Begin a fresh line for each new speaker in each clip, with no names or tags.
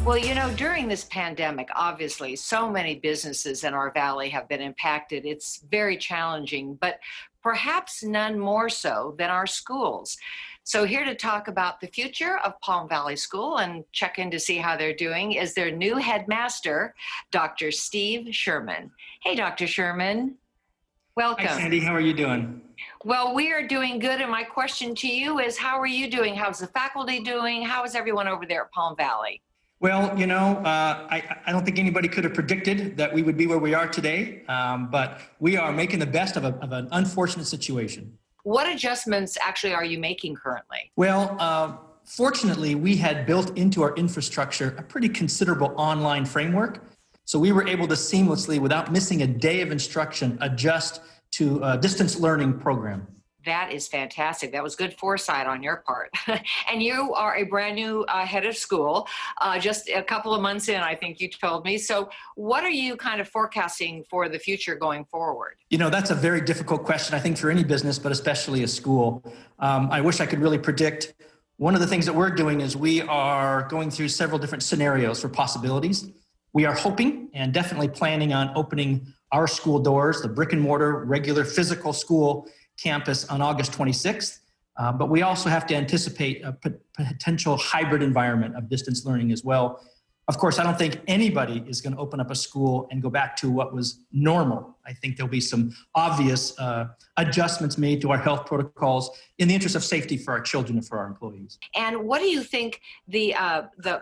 Well, during this pandemic, obviously, so many businesses in our valley have been impacted. It's very challenging, but perhaps none more so than our schools. So here to talk about the future of Palm Valley School and check in to see how they're doing is their new headmaster, Dr. Steve Sherman. Hey, Dr. Sherman. Welcome.
Hi, Sandy. How are you doing?
Well, we are doing good, and my question to you is, how are you doing? How's the faculty doing? How is everyone over there at Palm Valley?
Well, I don't think anybody could have predicted that we would be where we are today, but we are making the best of an unfortunate situation.
What adjustments actually are you making currently?
Well, fortunately, we had built into our infrastructure a pretty considerable online framework. So we were able to seamlessly, without missing a day of instruction, adjust to a distance learning program.
That is fantastic. That was good foresight on your part. And you are a brand new head of school, just a couple of months in, I think you told me. So what are you kind of forecasting for the future going forward?
That's a very difficult question, I think, for any business, but especially a school. I wish I could really predict. One of the things that we're doing is we are going through several different scenarios for possibilities. We are hoping and definitely planning on opening our school doors, the brick and mortar, regular physical school campus on August 26th, but we also have to anticipate a potential hybrid environment of distance learning as well. Of course, I don't think anybody is going to open up a school and go back to what was normal. I think there'll be some obvious adjustments made to our health protocols in the interest of safety for our children and for our employees.
And what do you think the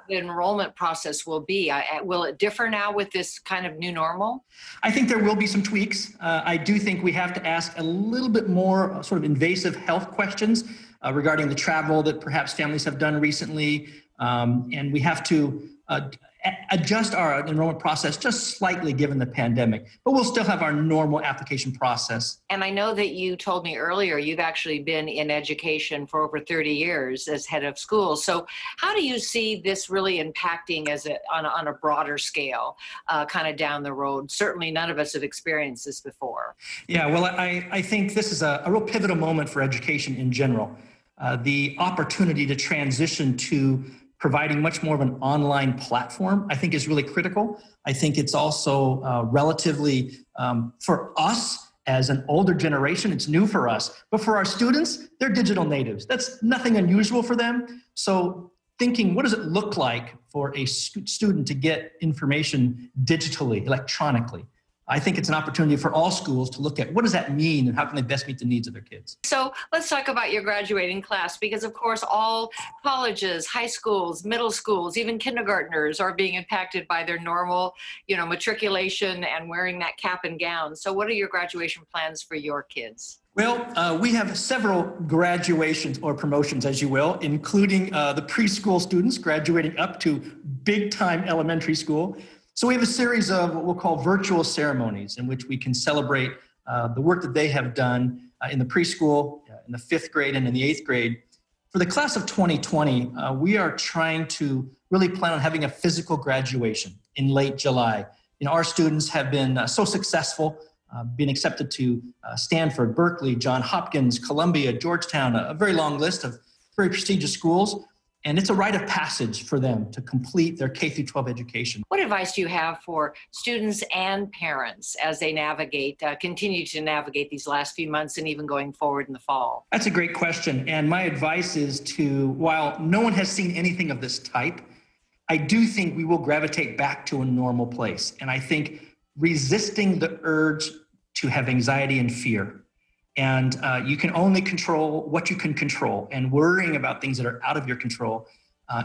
enrollment process will be? Will it differ now with this kind of new normal?
I think there will be some tweaks. I do think we have to ask a little bit more sort of invasive health questions regarding the travel that perhaps families have done recently. And we have to adjust our enrollment process just slightly given the pandemic, but we'll still have our normal application process. And
I know that you told me earlier you've actually been in education for over 30 years as head of school. So how do you see this really impacting on a broader scale, kind of down the road? Certainly none of us have experienced this before.
Yeah, well, I think this is a real pivotal moment for education in general. The opportunity to transition to providing much more of an online platform, I think, is really critical. I think it's also relatively, for us as an older generation, it's new for us. But for our students, they're digital natives. That's nothing unusual for them. So thinking, what does it look like for a student to get information digitally, electronically? I think it's an opportunity for all schools to look at what does that mean and how can they best meet the needs of their kids.
So let's talk about your graduating class, because of course all colleges, high schools, middle schools, even kindergartners are being impacted by their normal, matriculation and wearing that cap and gown. So what are your graduation plans for your kids?
Well, we have several graduations or promotions, as you will, including the preschool students graduating up to big time elementary school. So we have a series of what we'll call virtual ceremonies in which we can celebrate the work that they have done in the preschool, in the 5th grade, and in the 8th grade. For the class of 2020, we are trying to really plan on having a physical graduation in late July. Our students have been so successful, being accepted to Stanford, Berkeley, Johns Hopkins, Columbia, Georgetown, a very long list of very prestigious schools. And it's a rite of passage for them to complete their K-12 education.
What advice do you have for students and parents as they continue to navigate these last few months and even going forward in the fall?
That's a great question. And my advice is while no one has seen anything of this type, I do think we will gravitate back to a normal place. And I think resisting the urge to have anxiety and fear. And you can only control what you can control, and worrying about things that are out of your control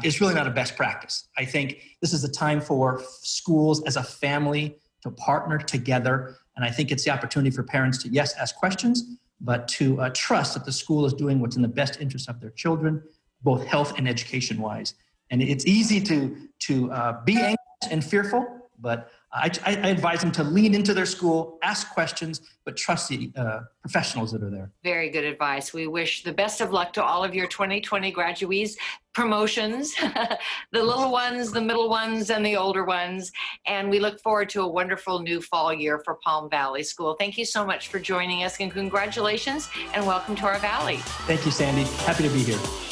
is really not a best practice. I think this is a time for schools as a family to partner together. And I think it's the opportunity for parents to, yes, ask questions, but to trust that the school is doing what's in the best interest of their children, both health and education-wise. And it's easy to be anxious and fearful, but I advise them to lean into their school, ask questions, but trust the professionals that are there.
Very good advice. We wish the best of luck to all of your 2020 graduees, promotions, the little ones, the middle ones, and the older ones. And we look forward to a wonderful new fall year for Palm Valley School. Thank you so much for joining us, and congratulations and welcome to our valley.
Thank you, Sandy. Happy to be here.